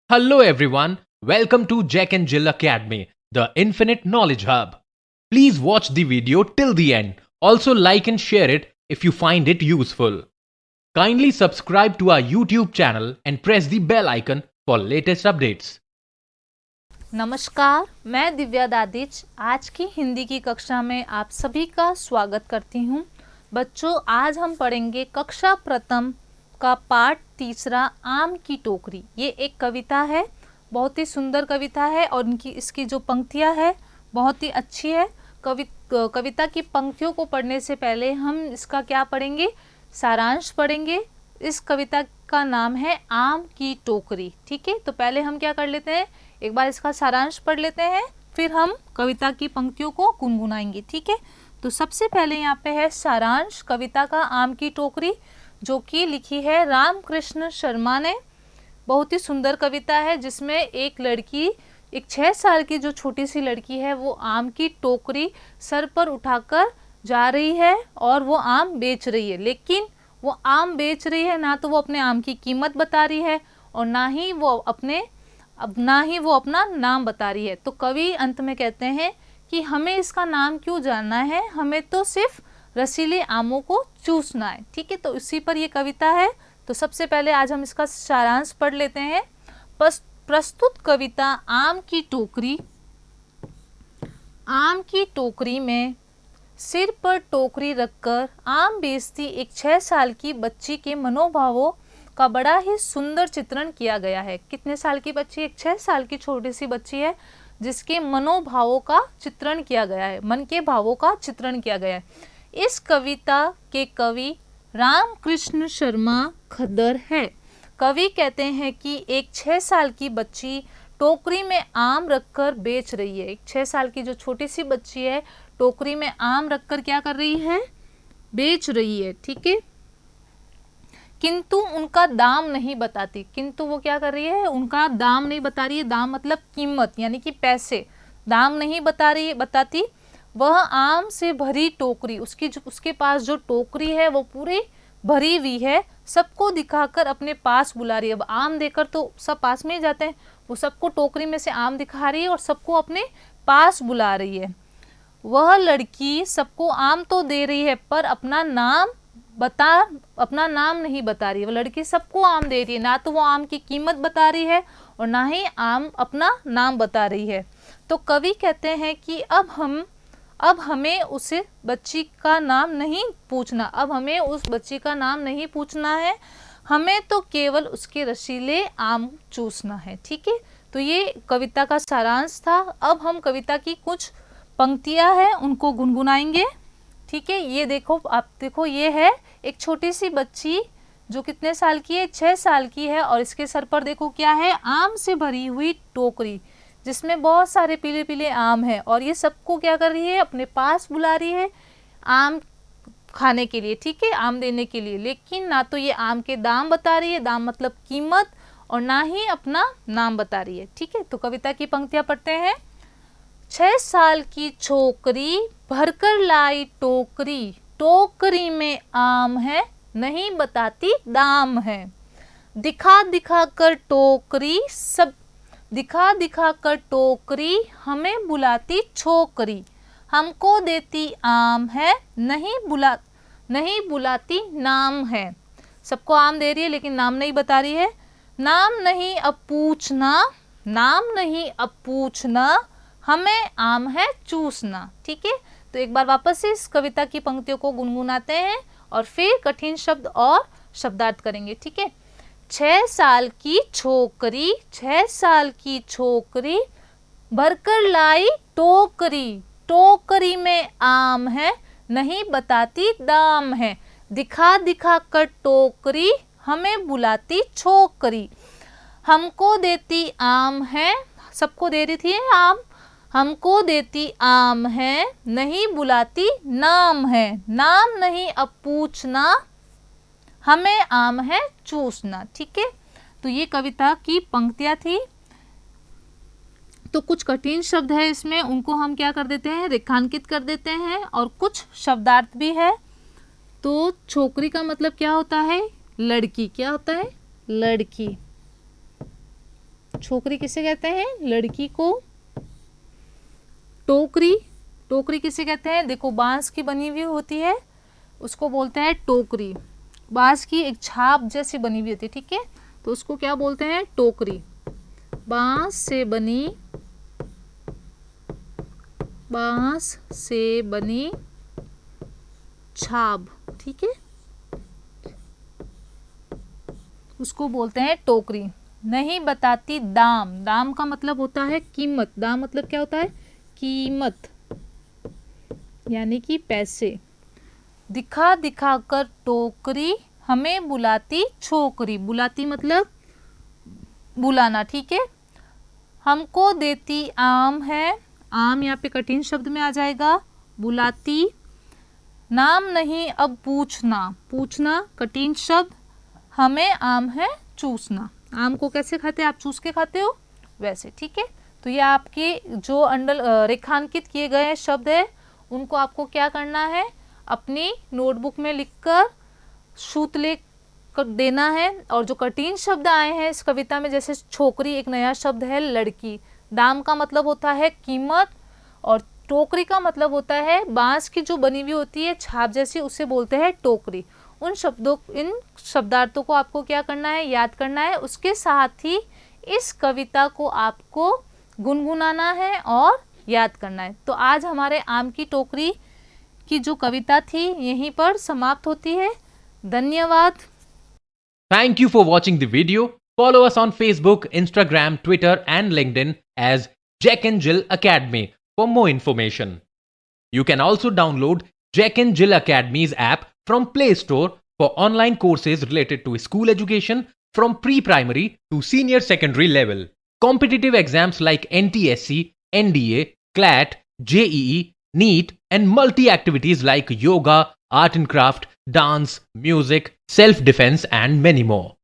Hello everyone, welcome to Jack and Jill Academy, the Infinite Knowledge Hub. Please watch the video till the end. Also like and share it if you find it useful. Kindly subscribe to our YouTube channel and press the bell icon for latest updates. नमस्कार, मैं दिव्या दादिच आज की हिंदी की कक्षा में आप सभी का स्वागत करती हूँ। बच्चों, आज हम पढ़ेंगे कक्षा प्रथम का पाठ तीसरा आम की टोकरी। ये एक कविता है, बहुत ही सुंदर कविता है और इसकी जो पंक्तियाँ है बहुत ही अच्छी है। कविता की पंक्तियों को पढ़ने से पहले हम इसका क्या पढ़ेंगे, सारांश पढ़ेंगे। इस कविता का नाम है आम की टोकरी। ठीक है, तो पहले हम क्या कर लेते हैं, एक बार इसका सारांश पढ़ लेते हैं, फिर हम कविता की पंक्तियों को गुनगुनाएंगे। ठीक है, तो सबसे पहले यहाँ पे है सारांश कविता का आम की टोकरी, जो कि लिखी है रामकृष्ण शर्मा ने। बहुत ही सुंदर कविता है जिसमें एक लड़की, एक 6 साल की जो छोटी सी लड़की है, वो आम की टोकरी सर पर उठाकर जा रही है और वो आम बेच रही है। लेकिन वो आम बेच रही है, ना तो वो अपने आम की कीमत बता रही है और ना ही वो अपना नाम बता रही है। तो कवि अंत में कहते हैं कि हमें इसका नाम क्यों जानना है, हमें तो सिर्फ रसीले आमों को चूसना है। ठीक है, तो इसी पर ये कविता है। तो सबसे पहले आज हम इसका सारांश पढ़ लेते हैं। प्रस्तुत कविता आम की टोकरी। आम की टोकरी में सिर पर टोकरी रखकर आम बेचती एक 6 साल की बच्ची के मनोभावों का बड़ा ही सुंदर चित्रण किया गया है। कितने साल की बच्ची? एक 6 साल की छोटी सी बच्ची है जिसके मनोभावों का चित्रण किया गया है, मन के भावों का चित्रण किया गया है। इस कविता के कवि रामकृष्ण शर्मा खद्दर है। कवि कहते हैं कि एक 6 साल की बच्ची टोकरी में आम रखकर बेच रही है। एक 6 साल की जो छोटी सी बच्ची है टोकरी में आम रखकर क्या कर रही है, बेच रही है। ठीक है, किंतु उनका दाम नहीं बताती। किंतु वो क्या कर रही है, उनका दाम नहीं बता रही है। दाम मतलब कीमत, यानी कि पैसे। दाम नहीं बताती। वह आम से भरी टोकरी, उसके पास जो टोकरी है वो पूरी भरी हुई है, सबको दिखाकर अपने पास बुला रही है। अब आम देकर तो सब पास में ही जाते हैं, वो सबको टोकरी में से आम दिखा रही है और सबको अपने पास बुला रही है। वह लड़की सबको आम तो दे रही है पर अपना नाम नहीं बता रही है। वो लड़की सबको आम दे रही है, ना तो वो आम की कीमत बता रही है और ना ही आम अपना नाम बता रही है। तो कवि कहते हैं कि अब हमें उस बच्ची का नाम नहीं पूछना। अब हमें उस बच्ची का नाम नहीं पूछना है, हमें तो केवल उसके रसीले आम चूसना है। ठीक है, तो ये कविता का सारांश था। अब हम कविता की कुछ पंक्तियां हैं उनको गुनगुनाएंगे। ठीक है, ये देखो, आप देखो, ये है एक छोटी सी बच्ची जो कितने साल की है, 6 साल की है, और इसके सर पर देखो क्या है, आम से भरी हुई टोकरी जिसमें बहुत सारे पीले पीले आम हैं और ये सबको क्या कर रही है, अपने पास बुला रही है आम खाने के लिए। ठीक है, आम देने के लिए। लेकिन ना तो ये आम के दाम बता रही है, दाम मतलब कीमत, और ना ही अपना नाम बता रही है। ठीक है, तो कविता की पंक्तियां पढ़ते हैं। 6 साल की छोकरी भरकर लाई टोकरी, टोकरी में आम है नहीं बताती दाम है। दिखा दिखा कर टोकरी हमें बुलाती छोकरी, हमको देती आम है नहीं बुलाती नाम है। सबको आम दे रही है लेकिन नाम नहीं बता रही है। नाम नहीं अब पूछना हमें आम है चूसना। ठीक है, तो एक बार वापस से इस कविता की पंक्तियों को गुनगुनाते हैं और फिर कठिन शब्द और शब्दार्थ करेंगे। ठीक है, 6 साल की छोकरी भरकर लाई टोकरी, टोकरी में आम है नहीं बताती दाम है। दिखा दिखा कर टोकरी हमें बुलाती छोकरी, हमको देती आम है, सबको दे रही थी आम, हमको देती आम है नहीं बुलाती नाम है। नाम नहीं अब पूछना हमें आम है चूसना। ठीक है, तो ये कविता की पंक्तियां थी। तो कुछ कठिन शब्द है इसमें, उनको हम क्या कर देते हैं, रेखांकित कर देते हैं, और कुछ शब्दार्थ भी है। तो छोकरी का मतलब क्या होता है? लड़की। क्या होता है? लड़की। छोकरी किसे कहते हैं? लड़की को। टोकरी, टोकरी किसे कहते हैं? देखो बांस की बनी हुई होती है, उसको बोलते हैं टोकरी। बांस की एक छाप जैसी बनी हुई होती है, ठीक है, तो उसको क्या बोलते हैं? टोकरी। बांस से बनी छाप, ठीक है, उसको बोलते हैं टोकरी। नहीं बताती दाम, दाम का मतलब होता है कीमत। दाम मतलब क्या होता है? कीमत, यानी कि पैसे। दिखा दिखा कर टोकरी हमें बुलाती छोकरी। बुलाती मतलब बुलाना, ठीक है। हमको देती आम है, आम यहाँ पे कठिन शब्द में आ जाएगा। बुलाती। नाम नहीं अब पूछना, पूछना कठिन शब्द। हमें आम है चूसना। आम को कैसे खाते हैं? आप चूस के खाते हो, वैसे, ठीक है। तो ये आपके जो रेखांकित किए गए शब्द है, उनको आपको क्या करना है? अपनी नोटबुक में लिखकर सूत्र कर देना है। और जो कठिन शब्द आए हैं इस कविता में, जैसे छोकरी एक नया शब्द है, लड़की। दाम का मतलब होता है कीमत, और टोकरी का मतलब होता है बांस की जो बनी हुई होती है छाप जैसी, उसे बोलते हैं टोकरी। इन शब्दार्थों को आपको क्या करना है? याद करना है। उसके साथ ही इस कविता को आपको गुनगुनाना है और याद करना है। तो आज हमारे आम की टोकरी की जो कविता थी यहीं पर समाप्त होती है। धन्यवाद। Thank you for watching the video. Follow us on Facebook, Instagram, Twitter, and LinkedIn as Jack and Jill Academy for more information. You can also download Jack and Jill Academy's app from Play Store for online courses related to school education from pre-primary to senior secondary level. Competitive exams like NTSC, NDA, CLAT, JEE, NEET, and multi-activities like yoga, art and craft, dance, music, self-defense, and many more.